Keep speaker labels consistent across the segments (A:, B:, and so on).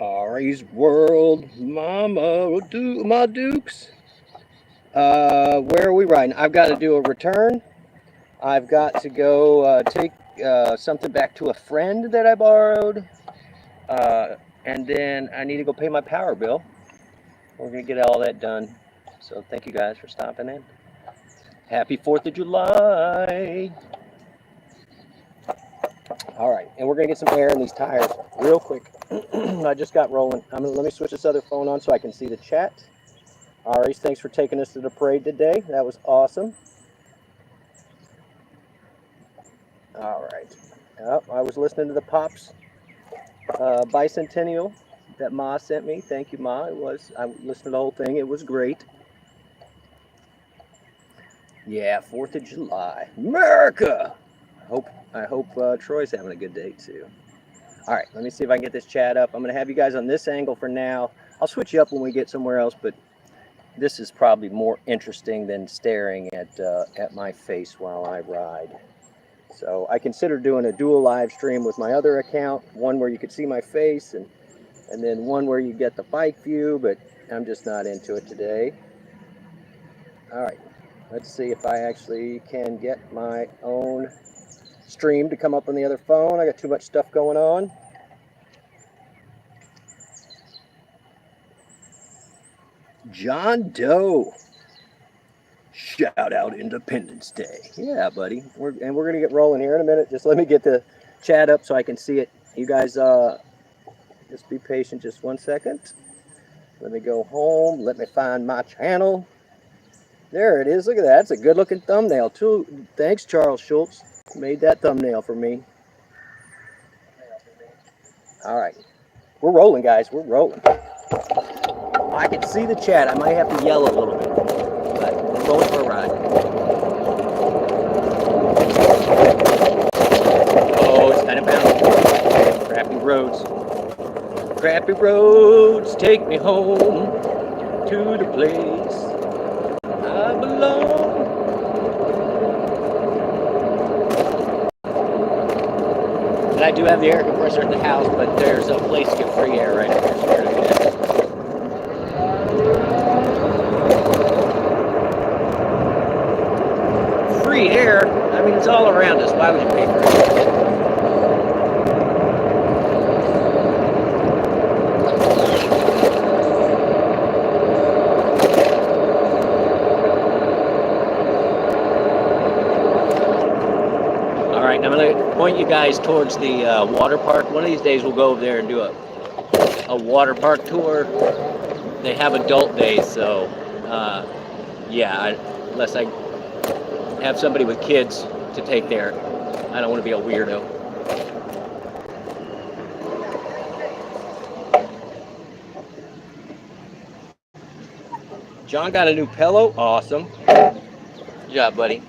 A: Ari's World, Mama, my Dukes. Where are we riding? I've got to do a return. I've got to go take something back to a friend that I borrowed. And then I need to go pay my power bill. We're going to get all that done. So thank you guys for stopping in. Happy 4th of July. All right, and we're going to get some air in these tires real quick. I just got rolling. Let me switch this other phone on so I can see the chat. Ari, thanks for taking us to the parade today. That was awesome. All right. I was listening to the Pops bicentennial that Ma sent me. Thank you, Ma. I listened to the whole thing. It was great. Yeah, 4th of July. America! I hope Troy's having a good day too. All right, let me see if I can get this chat up. I'm going to have you guys on this angle for now. I'll switch you up when we get somewhere else, but this is probably more interesting than staring at my face while I ride. So I consider doing a dual live stream with my other account, one where you could see my face and then one where you get the bike view, but I'm just not into it today. All right, let's see if I actually can get my own stream to come up on the other phone. I got too much stuff going on. John Doe. Shout out Independence Day. Yeah, buddy. We're going to get rolling here in a minute. Just let me get the chat up so I can see it. You guys just be patient just 1 second. Let me go home. Let me find my channel. There it is. Look at that. It's a good looking thumbnail too. Thanks, Charles Schultz. Made that thumbnail for me. All right. We're rolling, guys. We're rolling. I can see the chat. I might have to yell a little bit. But we're going for a ride. Oh, it's kind of bouncy. Crappy roads. Crappy roads take me home to the place I belong. And I do have the air compressor at the house, but there's a place to get free air right here. Free air? I mean, it's all around us. Why would you pay for it? All right, now I'm going to point you guys towards the water park. One of these days we'll go over there and do a water park tour. They have adult days, so yeah, unless I have somebody with kids to take there, I don't want to be a weirdo. John got a new pillow. Awesome. Good job, buddy.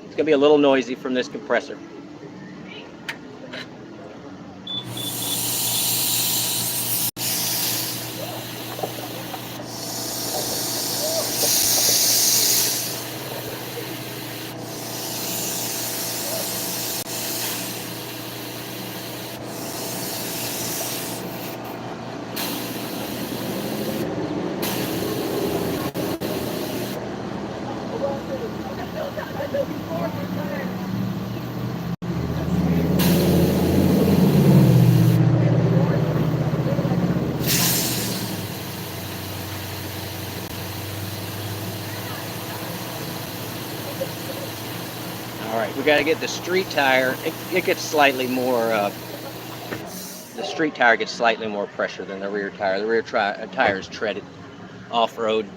A: It's going to be a little noisy from this compressor. All right, we got to get the street tire. It gets slightly more, the street tire gets slightly more pressure than the rear tire. The rear tire is treaded off-road.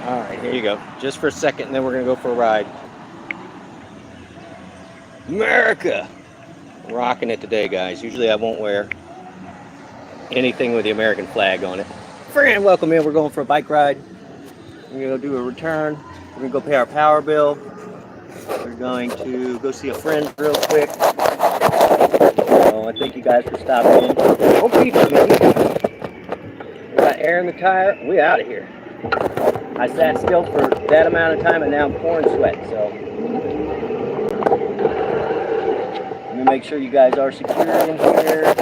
A: All right, here you go. Just for a second, and then we're gonna go for a ride. America! Rocking it today, guys. Usually I won't wear anything with the American flag on it. Friend, welcome in. We're going for a bike ride. We're gonna do a return. We're gonna go pay our power bill. We're going to go see a friend real quick. So I thank you guys for stopping in. Oh, people, man. We got air in the tire. We out of here. I sat still for that amount of time, and now I'm pouring sweat. So let me make sure you guys are secure in here.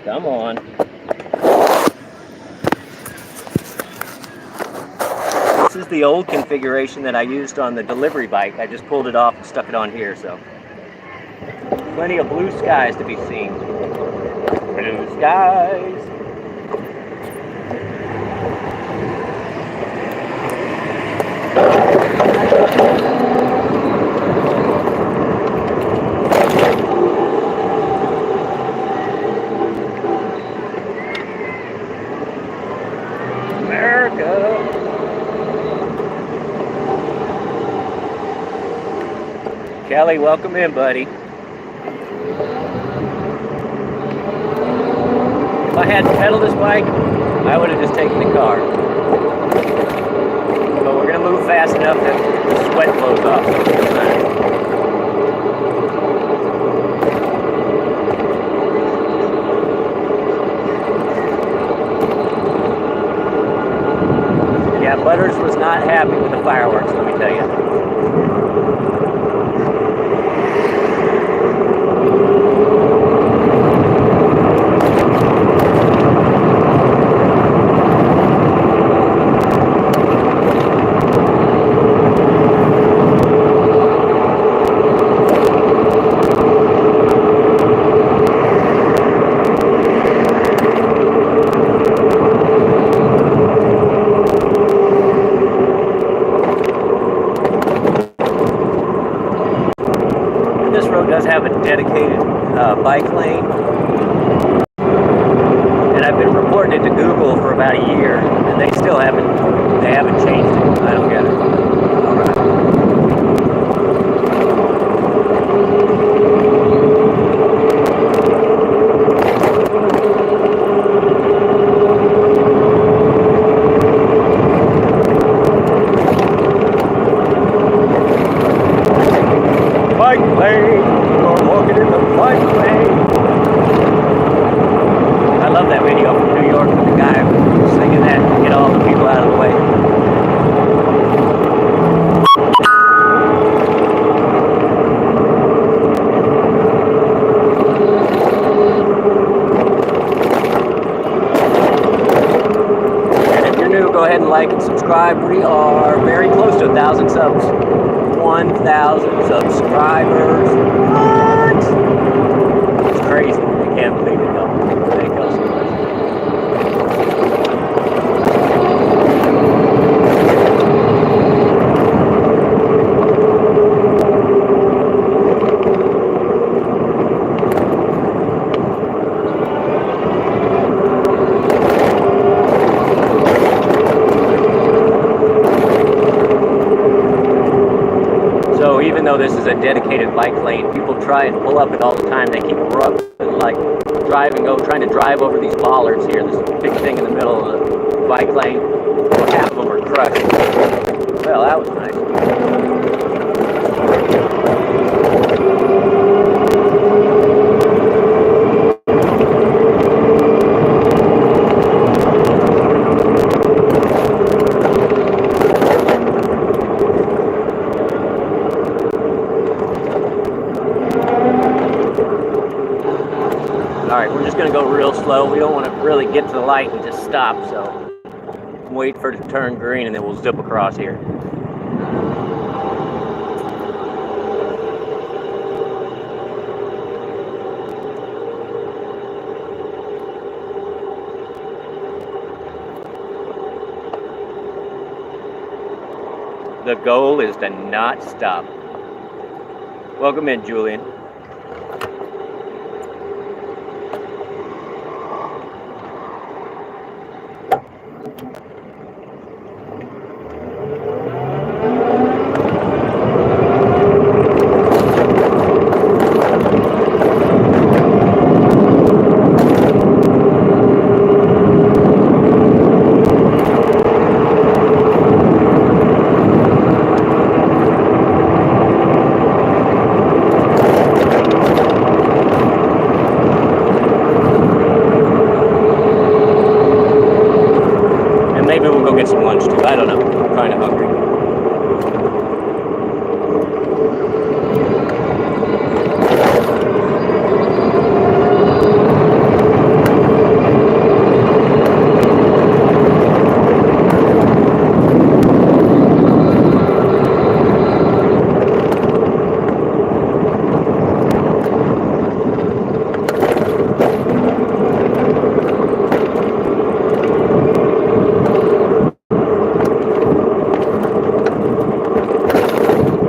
A: Come on. This is the old configuration that I used on the delivery bike. I just pulled it off and stuck it on here, so. Plenty of blue skies to be seen. Blue skies. America. Kelly, welcome in, buddy. If I had to pedal this bike, I would have just taken the car. But we're going to move fast enough that the sweat blows off. Yeah, Butters was not happy with the fireworks, let me tell you. Does have a dedicated bike lane, and I've been reporting it to Google for about a year, and they still haven't changed it. I don't get it. All right. Bike lane. Walking in the bike lane. I love that video from New York with the guy singing that to get all the people out of the way. And if you're new, go ahead and like and subscribe. We are very close to 1,000 subs. 1,000 subscribers. What? It's crazy. I can't believe it though. Thank you so much. So even though this is a dedicated bike lane, people try and pull up it all the time. They keep like trying to drive over these bollards here. This big thing in the middle of the bike lane. Half of them are crushed. Well, that was nice. Alright, we're just going to go real slow. We don't want to really get to the light and just stop, so wait for it to turn green and then we'll zip across here. The goal is to not stop. Welcome in, Julian. I don't know. I'm kind of hungry.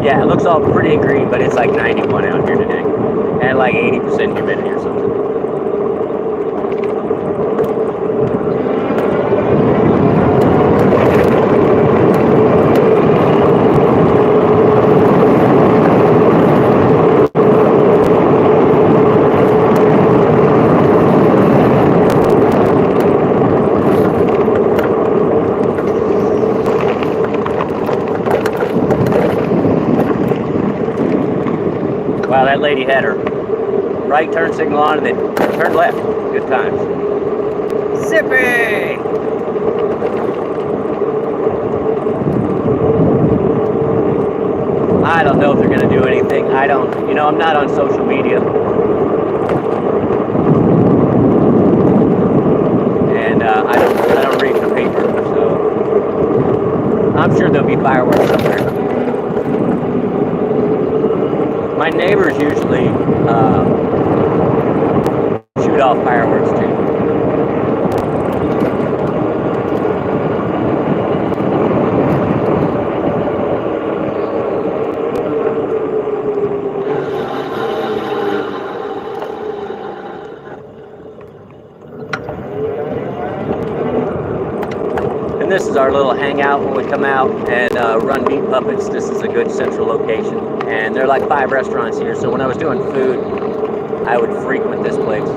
A: Yeah, it looks all pretty green, but it's like 91 out here today. And like 80% humidity or something. Wow, that lady had her right turn signal on and then turned left. Good times. Zippy! I don't know if they're going to do anything. I don't, you know, I'm not on social media. And I don't read the paper, so I'm sure there'll be fireworks somewhere. My neighbors usually shoot off fireworks too. And this is our little hangout when we come out and run meat puppets. This is a good central location. And there are like 5 restaurants here, so when I was doing food, I would frequent this place.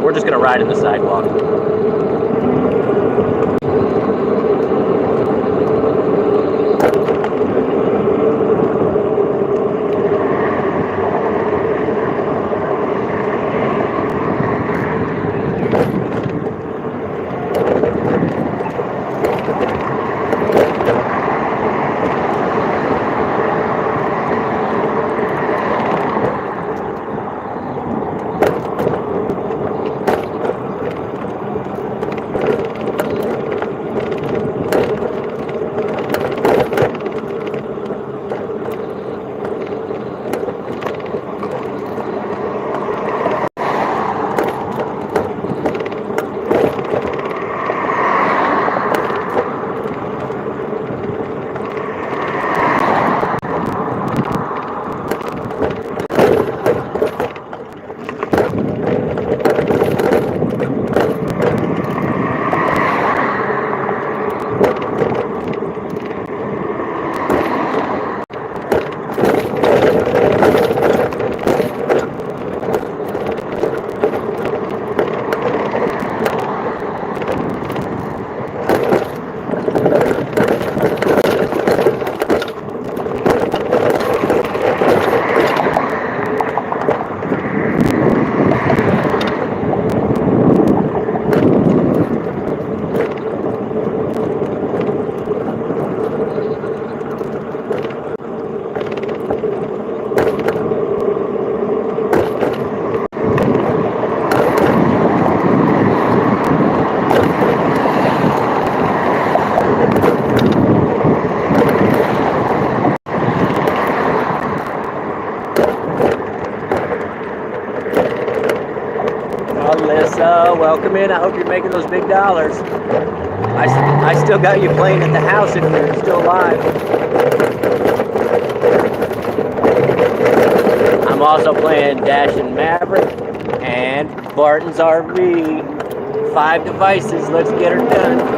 A: We're just gonna ride in the sidewalk. welcome in. I hope you're making those big dollars. I still got you playing at the house if you're still alive. I'm also playing Dash and Maverick and Barton's RV. 5 devices. Let's get her done.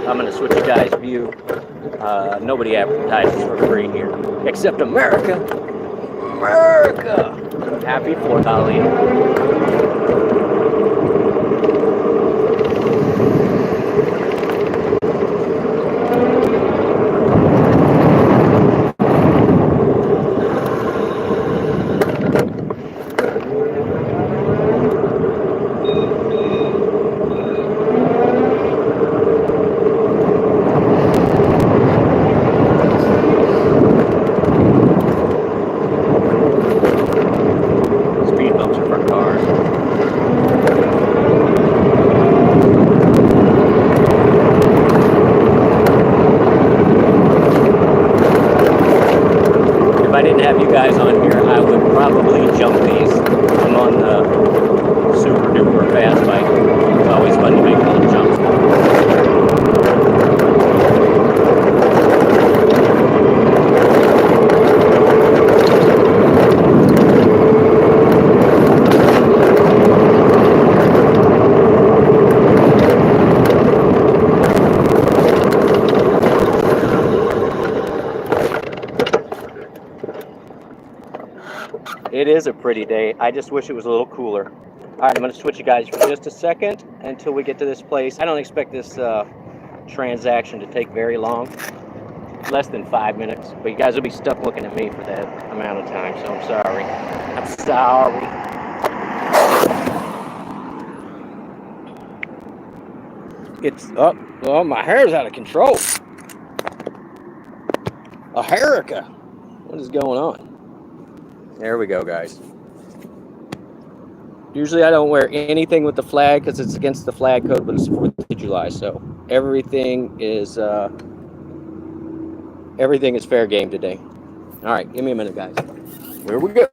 A: I'm going to switch you guys' view. Nobody advertises for free here, except America. America! Happy 4th, Halloween. Guys on here, I would probably jump these. I'm on the super duper fast bike. It's always fun to make little jumps. It is a pretty day. I just wish it was a little cooler. All right, I'm going to switch you guys for just a second until we get to this place. I don't expect this transaction to take very long, less than 5 minutes. But you guys will be stuck looking at me for that amount of time, so I'm sorry. I'm sorry. It's up. Oh, my hair's out of control. America. What is going on? There we go, guys. Usually I don't wear anything with the flag because it's against the flag code, but it's 4th of July, so everything is fair game today. All right, give me a minute, guys. Here we go.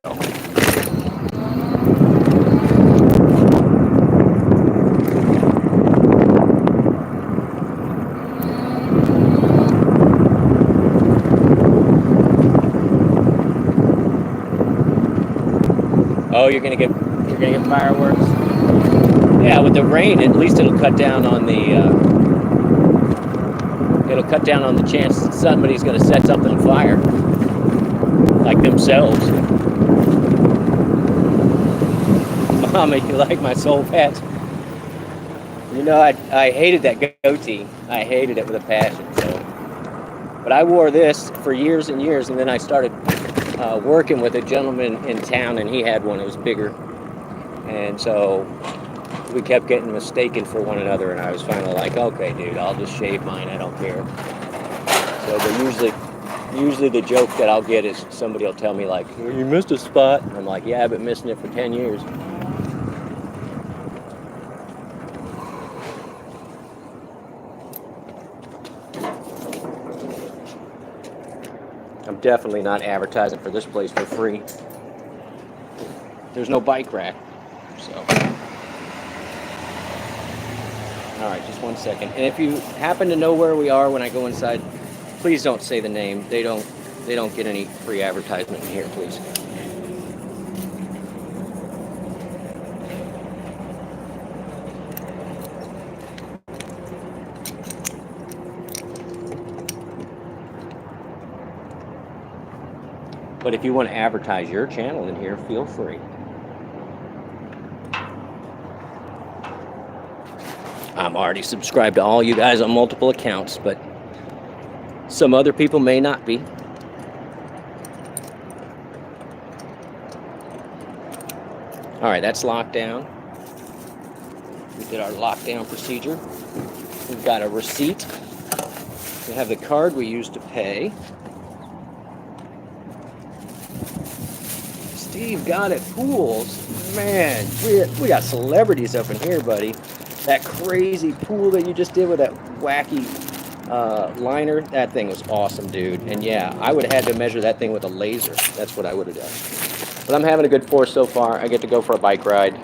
A: Oh, you're gonna get fireworks. Yeah, with the rain, at least it'll cut down on the chance that somebody's gonna set something on fire, like themselves. Mama, you like my soul patch? You know, I hated that goatee. I hated it with a passion. So, but I wore this for years and years, and then I started working with a gentleman in town, and he had one that was bigger. And so we kept getting mistaken for one another, and I was finally like, okay, dude, I'll just shave mine. I don't care. So, but usually the joke that I'll get is somebody will tell me like, well, you missed a spot. And I'm like, yeah, I've been missing it for 10 years. I'm definitely not advertising for this place for free. There's no bike rack, so. All right, just 1 second. And if you happen to know where we are when I go inside, please don't say the name. They don't get any free advertisement in here, please. But if you want to advertise your channel in here, feel free. I'm already subscribed to all you guys on multiple accounts, but some other people may not be. All right, that's locked down. We did our lockdown procedure. We've got a receipt. We have the card we used to pay. Steve got it. Pools. Man, we got celebrities up in here, buddy. That crazy pool that you just did with that wacky liner, that thing was awesome, dude. And yeah, I would have had to measure that thing with a laser. That's what I would have done. But I'm having a good force so far. I get to go for a bike ride,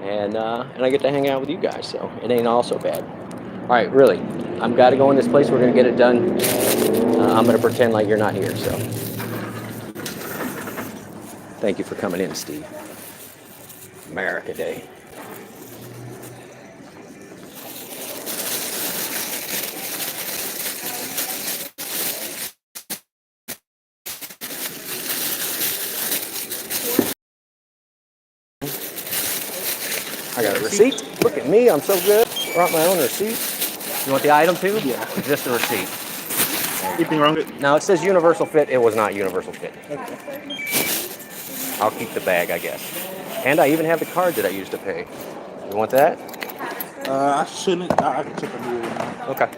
A: and I get to hang out with you guys, so it ain't all so bad. All right, really, I've got to go in this place. We're gonna get it done. I'm gonna pretend like you're not here. So, thank you for coming in, Steve. America Day. I got a receipt. Look at me, I'm so good. Brought my own receipt. You want the item too?
B: Yeah.
A: Just the receipt.
B: Anything wrong with it?
A: Now it says universal fit. It was not universal fit.
B: Okay.
A: I'll keep the bag, I guess. And I even have the card that I used to pay. You want that?
B: I shouldn't. I can check on it.
A: Okay.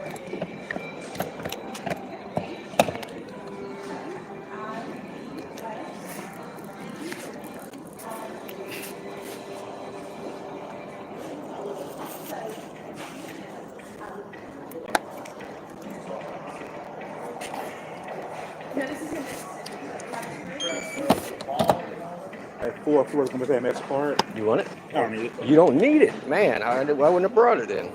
B: At 4 floors, gonna pay an extra card.
A: You want it?
B: I don't need it.
A: You don't need it. Man, I wouldn't have brought it in.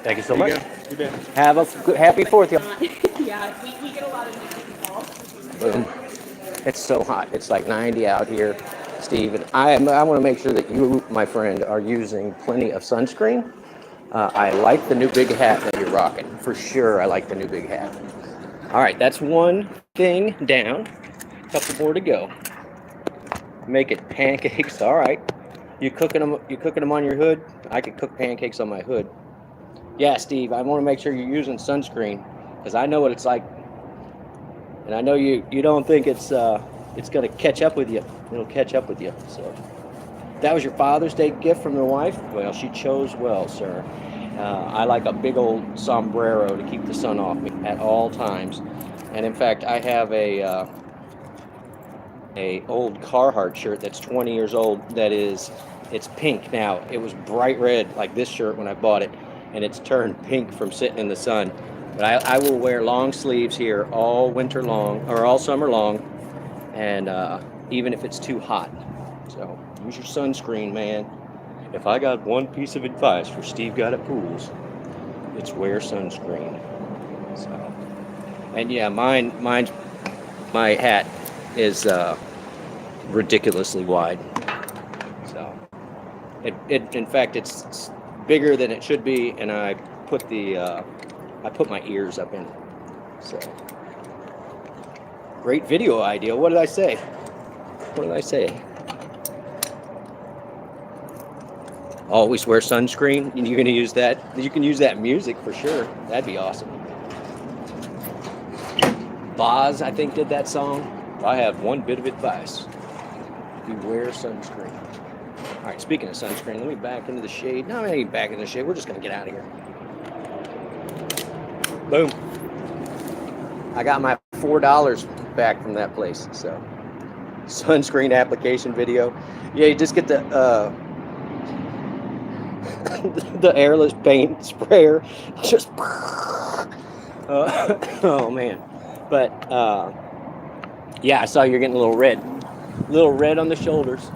A: Thank you so much.
B: You bet.
A: Have a good, happy 4th, y'all.
C: Yeah, we get a lot of new calls.
A: Boom. It's so hot. It's like 90 out here, Steve. And I want to make sure that you, my friend, are using plenty of sunscreen. I like the new big hat that you're rocking. For sure, I like the new big hat. All right, that's one thing down. A couple more to go. Make it pancakes. All right. You cooking them on your hood? I could cook pancakes on my hood. Yeah, Steve, I want to make sure you're using sunscreen because I know what it's like. And I know you don't think it's going to catch up with you. It'll catch up with you. So that was your Father's Day gift from your wife? Well, she chose well, sir. I like a big old sombrero to keep the sun off me at all times. And in fact, I have a old Carhartt shirt that's 20 years old it's pink now. It was bright red like this shirt when I bought it, and it's turned pink from sitting in the sun. But I will wear long sleeves here all winter long, or all summer long, and even if it's too hot. So use your sunscreen, man. If I got one piece of advice for Steve Got It Pools, it's wear sunscreen. So, and yeah, my hat is ridiculously wide. So, in fact, it's bigger than it should be, and I put my ears up in it. So, great video idea. What did I say? Always wear sunscreen. You're going to use that. You can use that music for sure. That'd be awesome. Boz, I think, did that song. I have one bit of advice. Beware sunscreen. All right, speaking of sunscreen, let me back into the shade. No, I ain't back in the shade. We're just going to get out of here. Boom. I got my $4 back from that place. So, sunscreen application video. Yeah, you just get the the airless paint sprayer. Just oh man. But yeah, I saw you're getting a little red on the shoulders.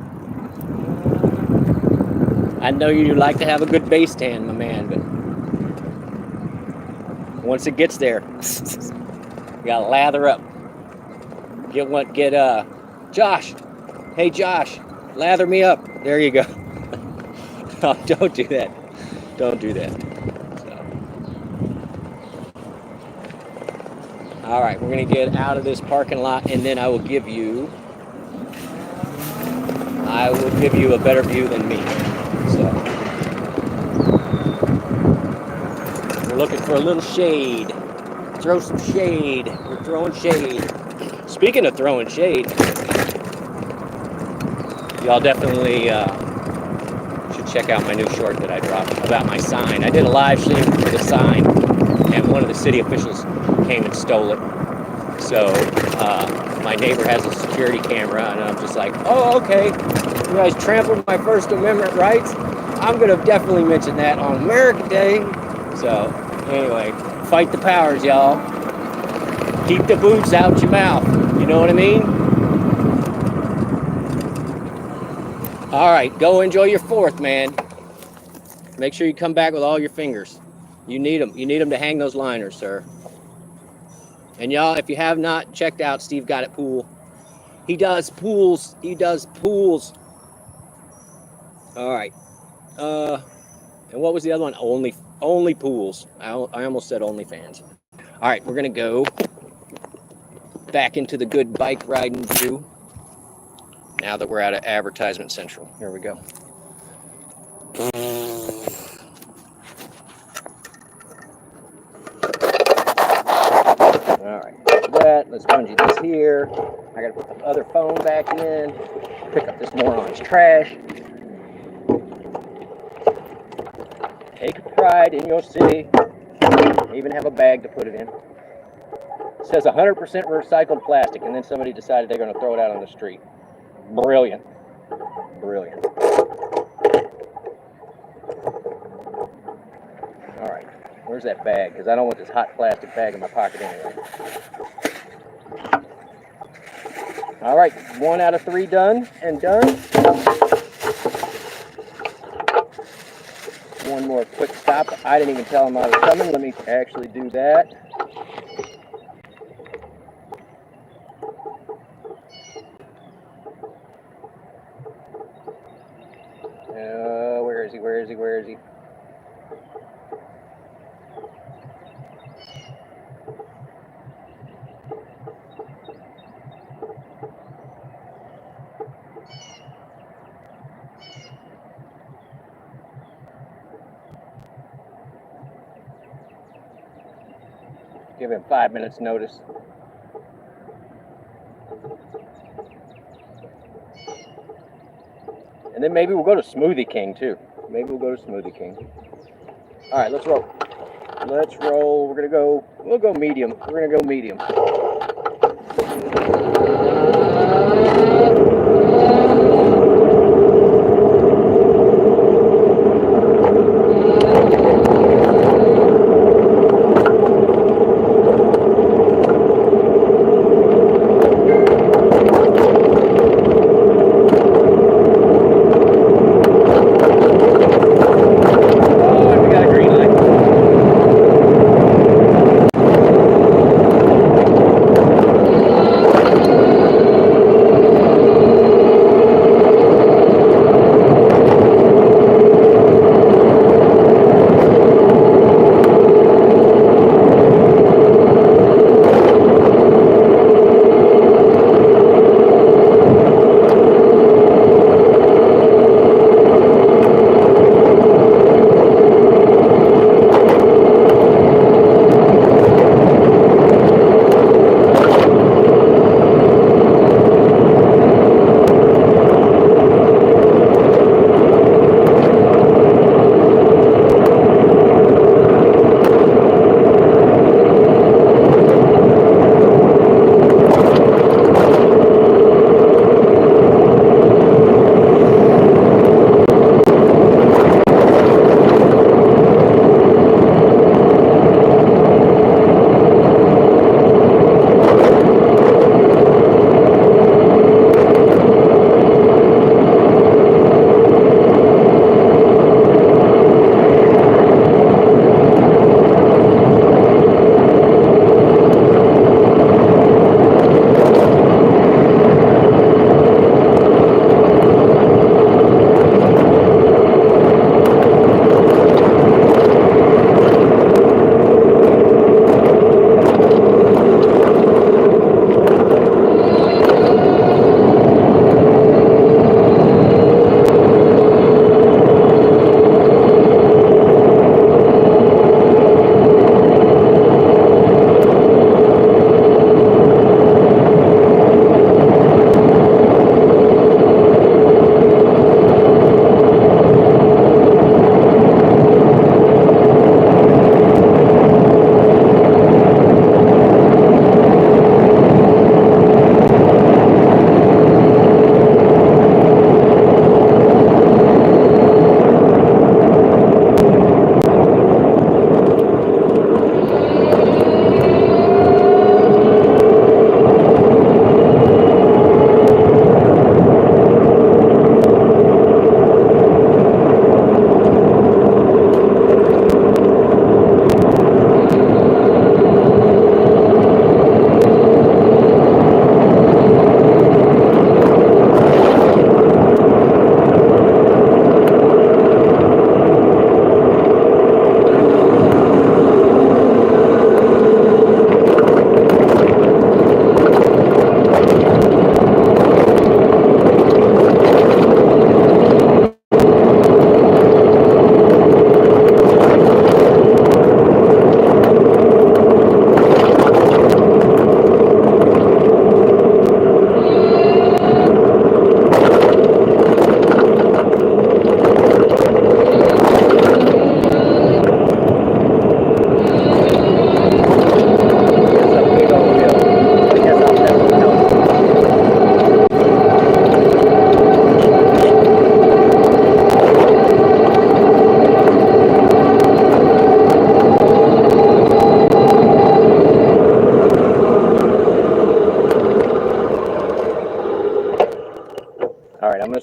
A: I know you like to have a good base tan, my man, but once it gets there, you gotta lather up. Get Josh. Hey Josh, lather me up. There you go. Oh, don't do that. Don't do that. All right, we're going to get out of this parking lot, and then I will give you a better view than me. So we're looking for a little shade. Throw some shade. We're throwing shade. Speaking of throwing shade, y'all definitely should check out my new short that I dropped about my sign. I did a live stream for the sign, and one of the city officials came and stole it. So my neighbor has a security camera, and I'm just like, oh, okay, you guys trampled my First Amendment rights. I'm gonna definitely mention that on America Day. So anyway, fight the powers, y'all. Keep the boots out your mouth. You know what I mean? All right, go enjoy your 4th, man. Make sure you come back with all your fingers. You need them. You need them to hang those liners, sir. And y'all, if you have not checked out Steve Got It Pool, he does pools. He does pools. All right. And what was the other one? Only pools. I almost said OnlyFans. All right, we're gonna go back into the good bike riding view. Now that we're out of Advertisement Central, here we go. All right, that. Let's bungee this here. I gotta put the other phone back in. Pick up this moron's trash. Take pride in your city. Even have a bag to put it in. It says 100% recycled plastic, and then somebody decided they're going to throw it out on the street. Brilliant. Brilliant. All right. Where's that bag? Because I don't want this hot plastic bag in my pocket anyway. All right. 1 out of 3 done and done. One more quick stop. I didn't even tell him I was coming. Let me actually do that. Where is he? Where is he? Where is he? Give him 5 minutes notice. And then maybe we'll go to Smoothie King too. Maybe we'll go to Smoothie King. All right, let's roll. Let's roll. We'll go medium. We're gonna go medium.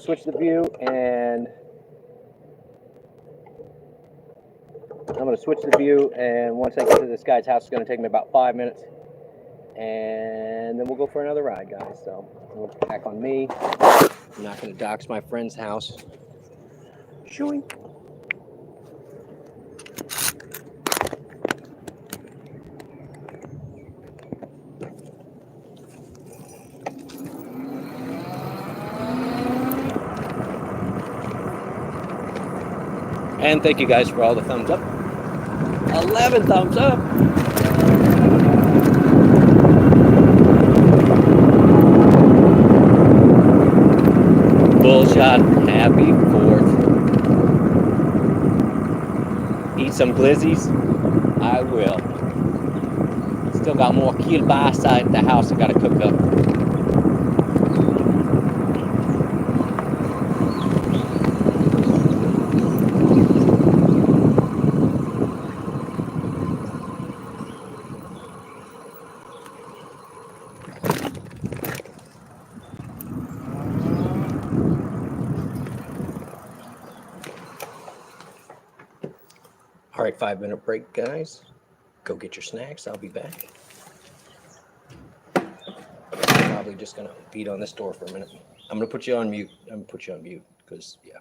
A: switch the view and once I get to this guy's house, it's going to take me about 5 minutes. And then we'll go for another ride, guys. So we'll back on me. I'm not going to dox my friend's house. Shooing. And thank you guys for all the thumbs up. 11 thumbs up. Bullshot, happy 4th. Eat some glizzies? I will. Still got more kielbasa at the house I gotta cook up. All right, 5-minute break, guys. Go get your snacks. I'll be back. Probably just gonna beat on this door for a minute. I'm gonna put you on mute. Because yeah.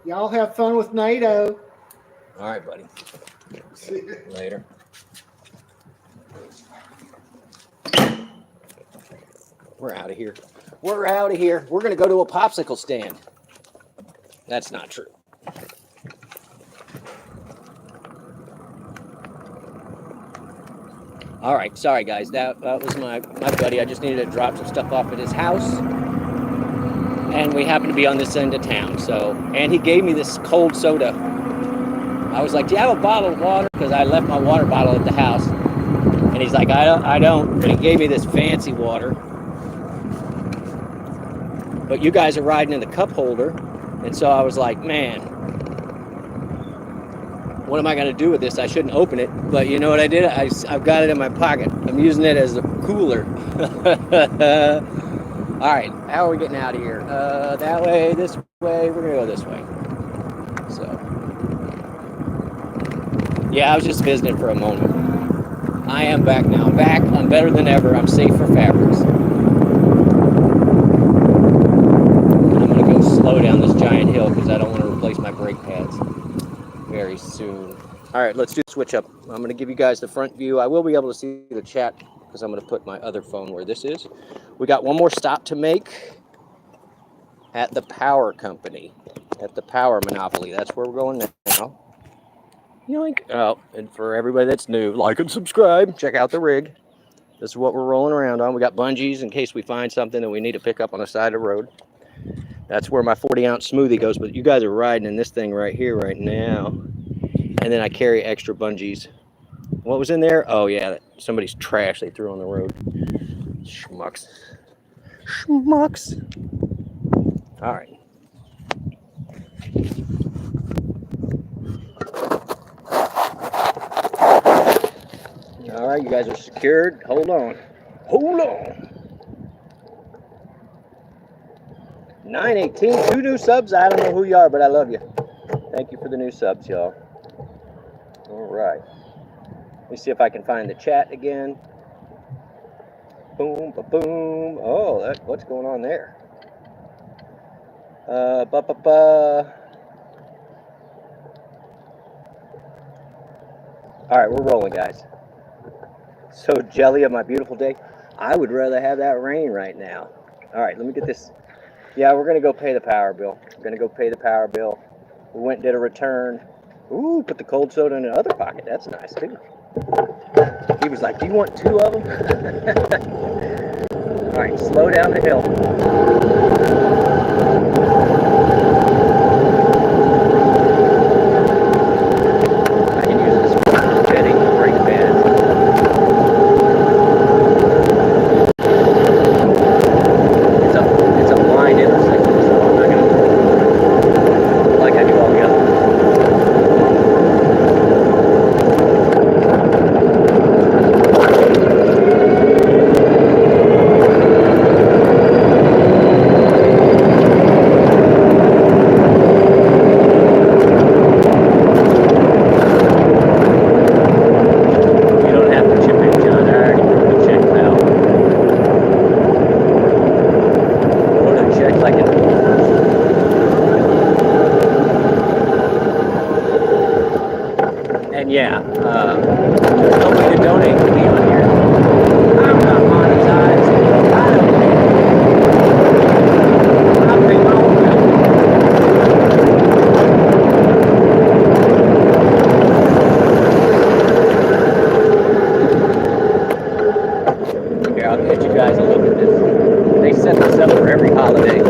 D: Y'all have fun with NATO.
A: All right, buddy. Later. We're out of here. We're out of here. We're going to go to a popsicle stand. That's not true. All right. Sorry, guys. That was my buddy. I just needed to drop some stuff off at his house. And we happened to be on this end of town. And he gave me this cold soda. I was like, do you have a bottle of water? Because I left my water bottle at the house. And he's like, I don't. But he gave me this fancy water. But you guys are riding in the cup holder. And so I was like, man, what am I going to do with this? I shouldn't open it. But you know what I did? I've got it in my pocket. I'm using it as a cooler. All right, how are we getting out of here? That way, this way, we're gonna go this way. So, yeah, I was just visiting for a moment. I am back now. I'm back, I'm better than ever. I'm safe for fabrics. I'm gonna go slow down this giant hill because I don't want to replace my brake pads very soon. All right, let's do switch up. I'm gonna give you guys the front view. I will be able to see the chat because I'm going to put my other phone where this is. We got one more stop to make at the power company, at the power monopoly. That's where we're going now. Yoink. Oh, and for everybody that's new, like and subscribe. Check out the rig. This is what we're rolling around on. We got bungees in case we find something that we need to pick up on the side of the road. That's where my 40-ounce smoothie goes, but you guys are riding in this thing right here right now. And then I carry extra bungees. What was in there? Oh, yeah, somebody's trash they threw on the road. Schmucks. Schmucks. All right. All right, you guys are secured. Hold on. Hold on. 918, 2 new subs. I don't know who you are, but I love you. Thank you for the new subs, y'all. All right. Let me see if I can find the chat again. Boom, ba-boom. Oh, what's going on there? All right, we're rolling, guys. So, jelly of my beautiful day. I would rather have that rain right now. All right, let me get this. Yeah, we're going to go pay the power bill. We're going to go pay the power bill. We went and did a return. Ooh, put the cold soda in the other pocket. That's nice, too. He was like, do you want 2 of them? All right, slow down the hill. I can use this for jetting the brake pads. It's a blind intersection, so I'm not going to like I do all the others. And yeah, there's no way to donate to me on here. I'm not monetized. I don't care. I pay my own bill. Here, I'll get you guys a look at this. They set this up for every holiday.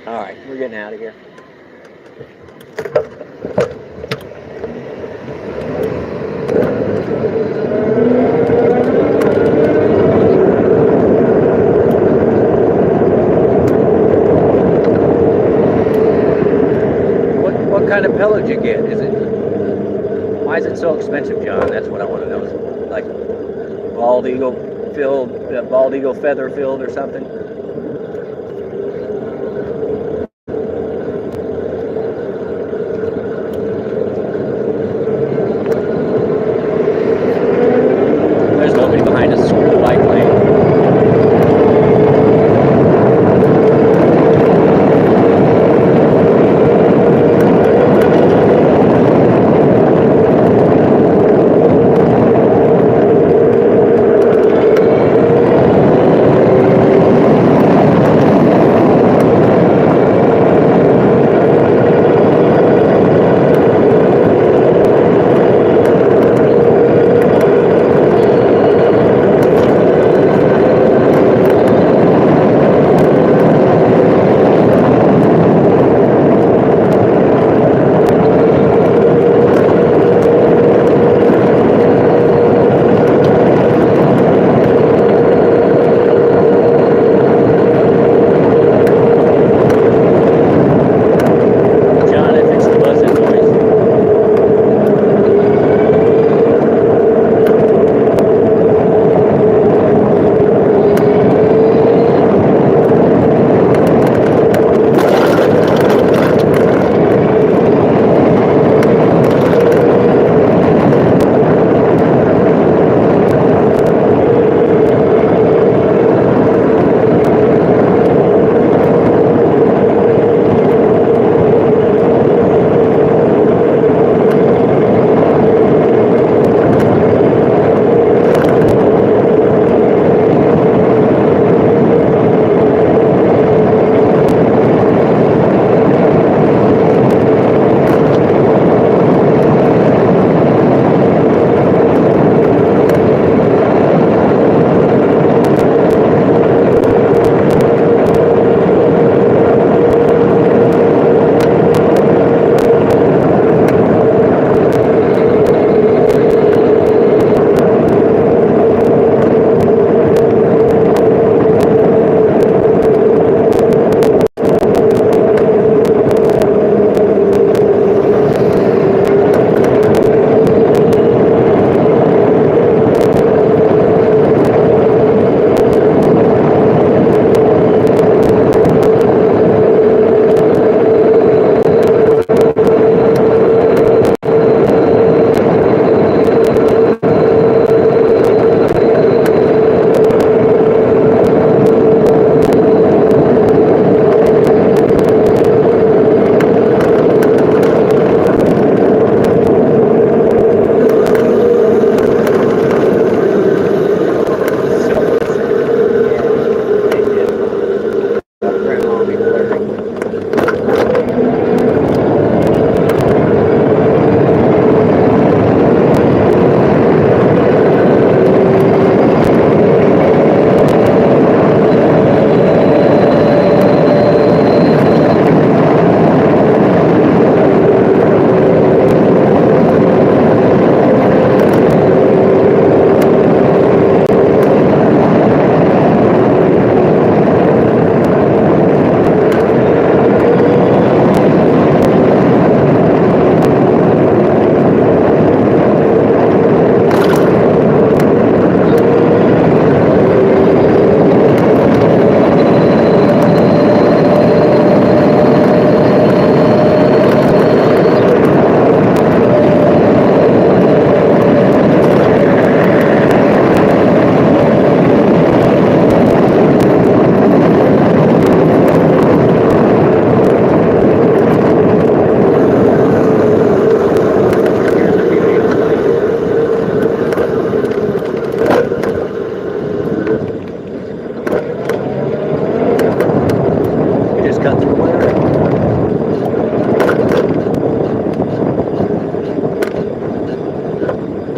A: All right, we're getting out of here. What kind of pellet did you get? Why is it so expensive, John? That's what I want to know. Is it like bald eagle field, bald eagle feather field or something. There's nobody behind us. Screw the bike lane.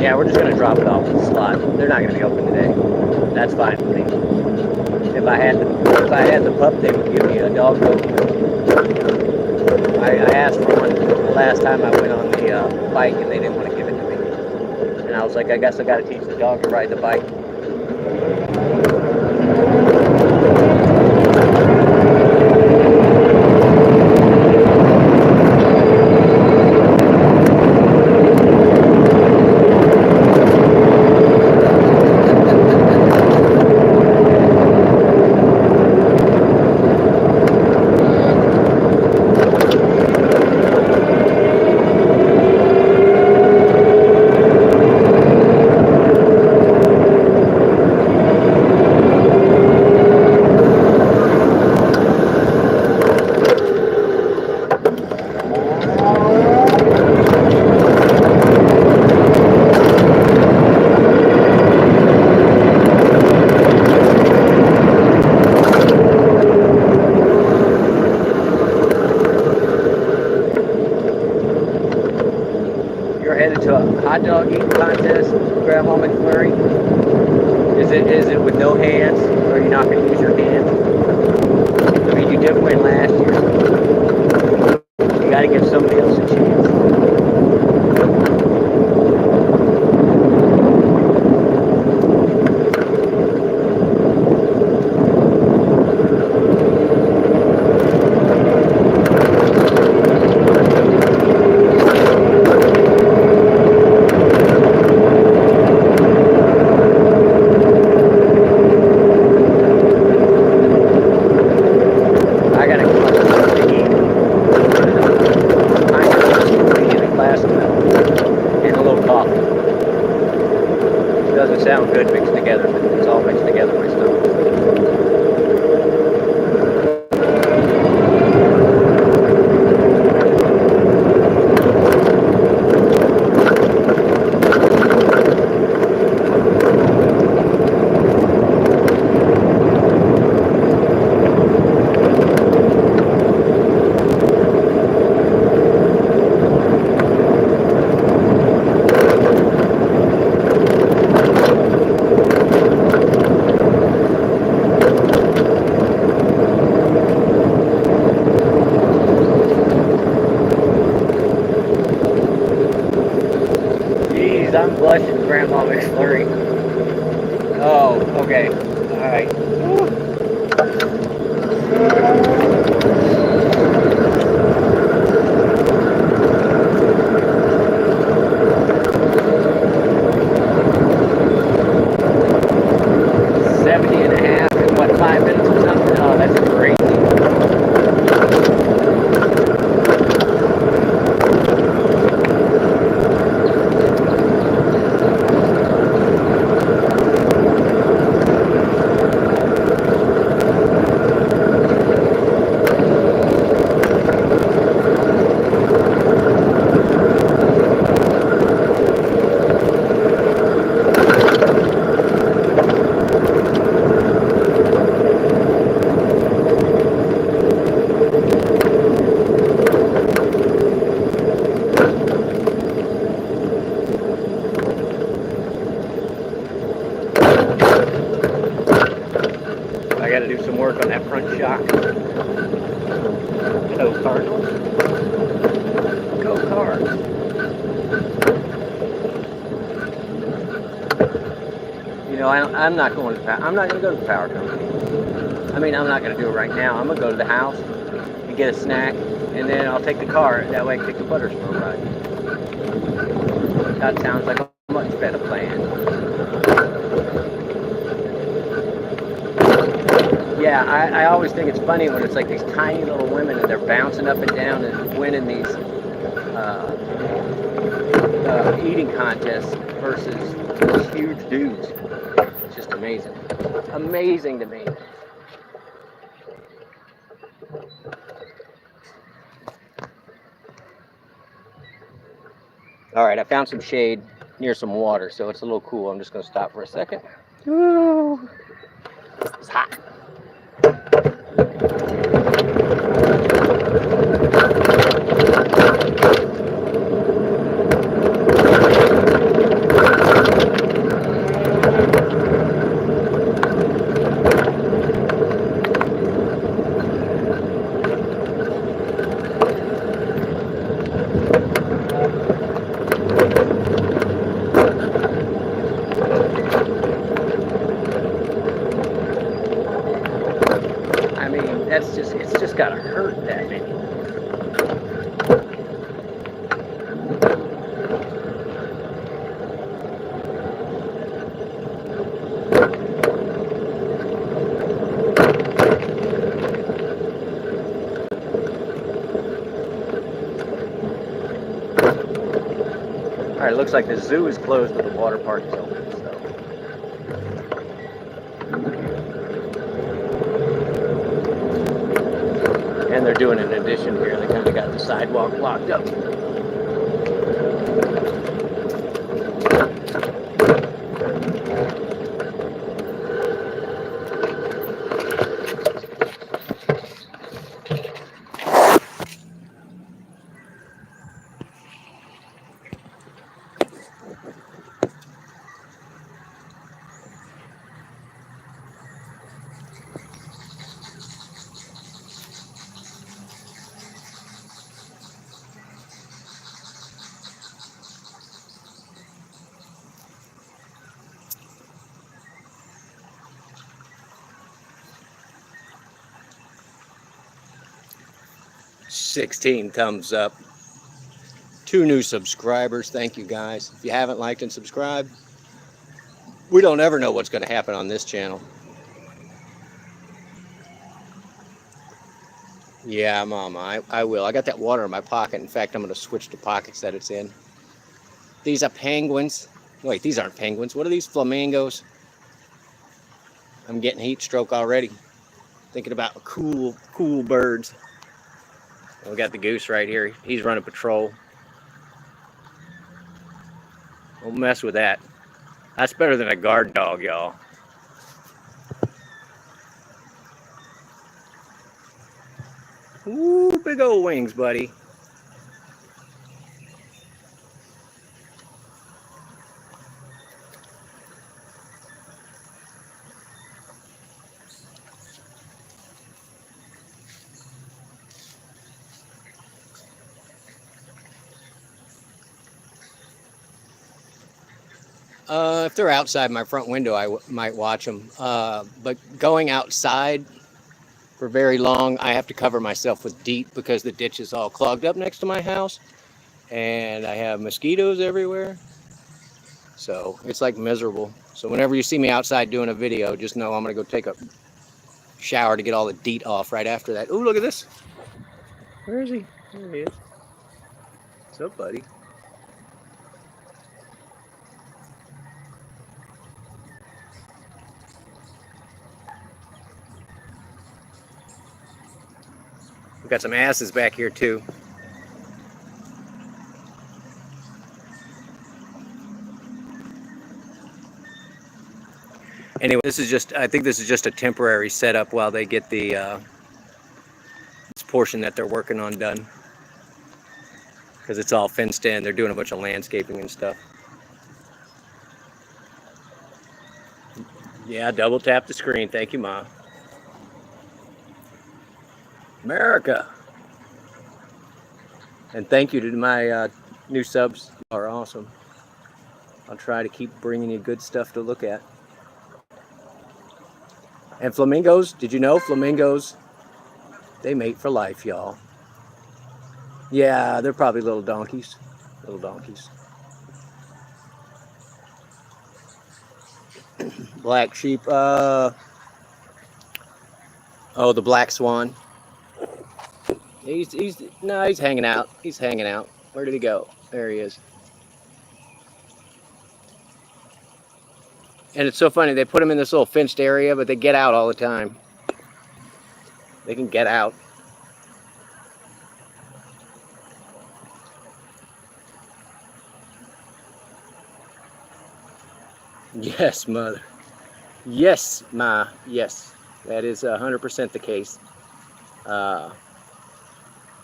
A: Yeah, we're just gonna drop it off at the slot. They're not gonna be open today. That's fine with me. If I had the pup, they would give me a dog coat. I asked for one the last time I went on the bike, and they didn't want to give it to me. And I was like, I guess I got to teach the dog to ride the bike. hot dog eating contest, Grandma McFlurry? Is it with no hands? Or are you not going to use your hands? I mean, you did win last year. You got to give somebody else a chance. Sound good mixed together, but it's all mixed together my stomach. I'm blushing, Grandma McFlurry. Oh, okay. Alright. 70.5 in what, 5 minutes or something? Oh, that's crazy. I got to do some work on that front shock. Go Cardinals. Go Cards. You know, I'm not going to. I'm not going to go to the power company. I mean, I'm not going to do it right now. I'm going to go to the house and get a snack, and then I'll take the car. That way, I can take the Buttersboro ride. That sounds like a much better plan. Yeah, I always think it's funny when it's like these tiny little women and they're bouncing up and down and winning these eating contests versus these huge dudes. It's just amazing. Amazing to me. All right, I found some shade near some water, so it's a little cool. I'm just going to stop for a second. Ooh, it's hot. I mean, it's just gotta hurt that many. All right, it looks like the zoo is closed, but the water park is open. So. And they're doing an addition here. They kind of got the sidewalk blocked up. 16 thumbs up. 2 new subscribers. Thank you guys. If you haven't liked and subscribed, we don't ever know what's going to happen on this channel. Yeah, Mama, I will. I got that water in my pocket. In fact, I'm going to switch the pockets that it's in. These are penguins. Wait, these aren't penguins. What are these? Flamingos. I'm getting heat stroke already. Thinking about cool birds. We got the goose right here. He's running patrol. Don't mess with that. That's better than a guard dog, y'all. Ooh, big old wings, buddy. If they're outside my front window, I might watch them. But going outside for very long, I have to cover myself with DEET because the ditch is all clogged up next to my house. And I have mosquitoes everywhere. So it's like miserable. So whenever you see me outside doing a video, just know I'm going to go take a shower to get all the DEET off right after that. Ooh, look at this. Where is he? There he is. What's up, buddy? We've got some asses back here too. Anyway, I think this is just a temporary setup while they get the this portion that they're working on done. Because it's all fenced in. They're doing a bunch of landscaping and stuff. Yeah, double tap the screen. Thank you, Ma. America. And thank you to my new subs. You are awesome. I'll try to keep bringing you good stuff to look at. And flamingos, did you know flamingos, they mate for life, y'all. Yeah, they're probably little donkeys. Little donkeys. Black sheep, oh, the black swan. He's hanging out. He's hanging out. Where did he go? There he is. And it's so funny, they put them in this little fenced area, but they get out all the time. They can get out. Yes, mother. Yes, Ma. Yes, that is 100% the case.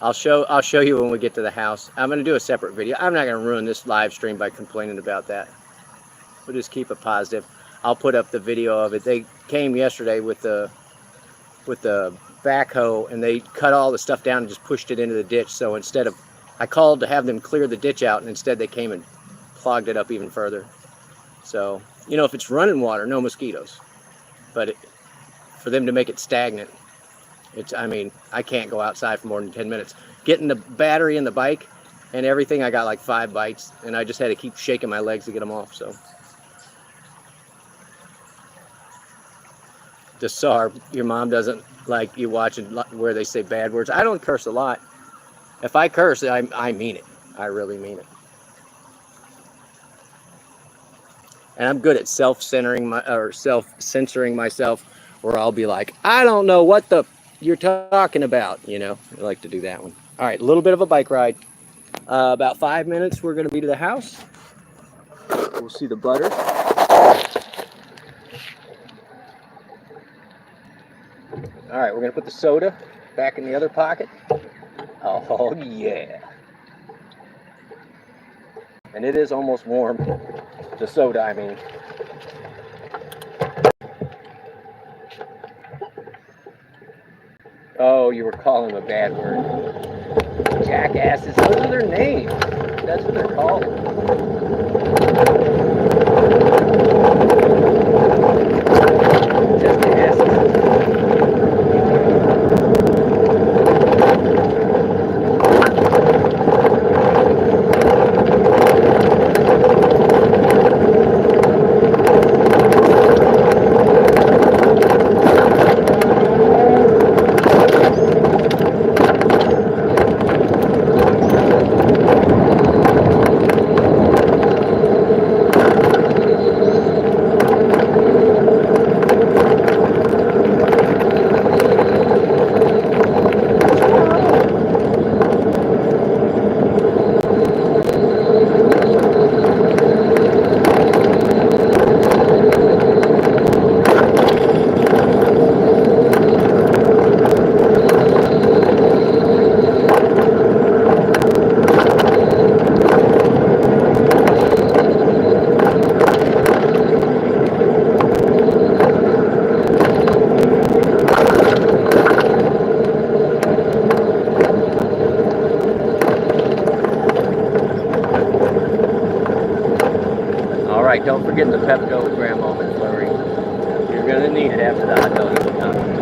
A: I'll show you when we get to the house. I'm going to do a separate video. I'm not going to ruin this live stream by complaining about that. We'll just keep it positive. I'll put up the video of it. They came yesterday with the backhoe and they cut all the stuff down and just pushed it into the ditch. So instead of, I called to have them clear the ditch out, and instead they came and clogged it up even further. So, you know, if it's running water, no mosquitoes. But for them to make it stagnant, I mean, I can't go outside for more than 10 minutes. Getting the battery in the bike and everything, I got like 5 bites, and I just had to keep shaking my legs to get them off. So, Desar, your mom doesn't like you watching where they say bad words. I don't curse a lot. If I curse, I mean it. I really mean it. And I'm good at self-censoring myself, where I'll be like, I don't know what you're talking about, you know. I like to do that one. All right, a little bit of a bike ride. About 5 minutes, we're going to be to the house. We'll see the butter. All right, we're going to put the soda back in the other pocket. Oh, yeah. And it is almost warm. The soda, I mean. Oh, you were calling them a bad word. Jackasses. Those are their names. That's what they're called. Just asses. don't forget the Pepto with Grandma McFlurry. You're gonna need it after the hot dog is done.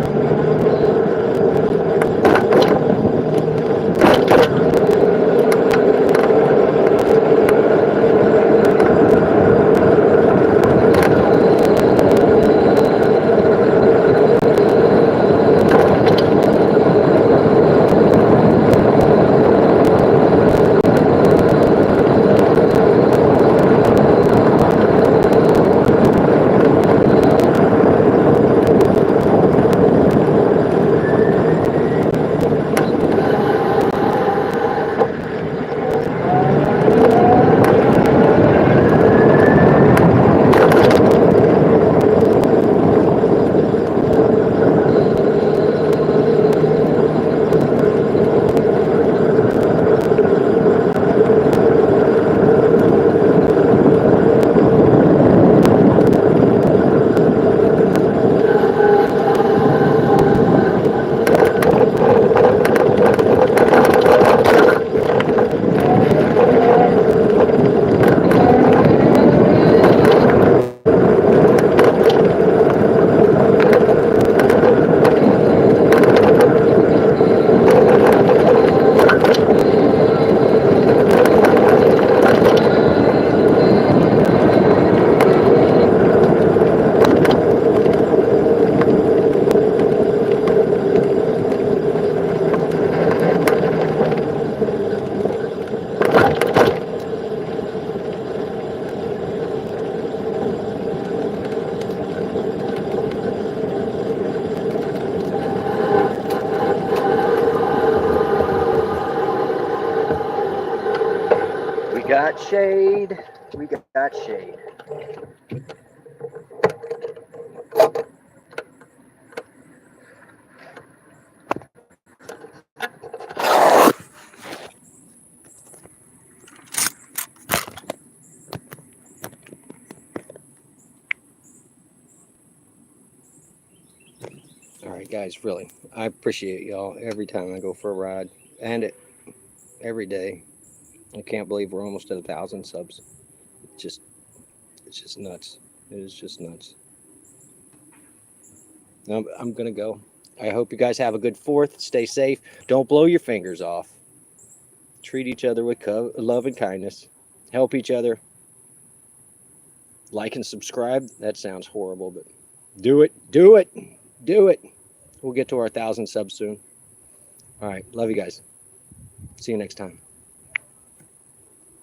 A: We got shade. We got shade. All right, guys, really, I appreciate y'all every time I go for a ride, and every day. I can't believe we're almost at 1,000 subs. It's just nuts. It is just nuts. I'm gonna go. I hope you guys have a good 4th. Stay safe. Don't blow your fingers off. Treat each other with love and kindness. Help each other. Like and subscribe. That sounds horrible, but do it. Do it. Do it. We'll get to our 1,000 subs soon. All right. Love you guys. See you next time.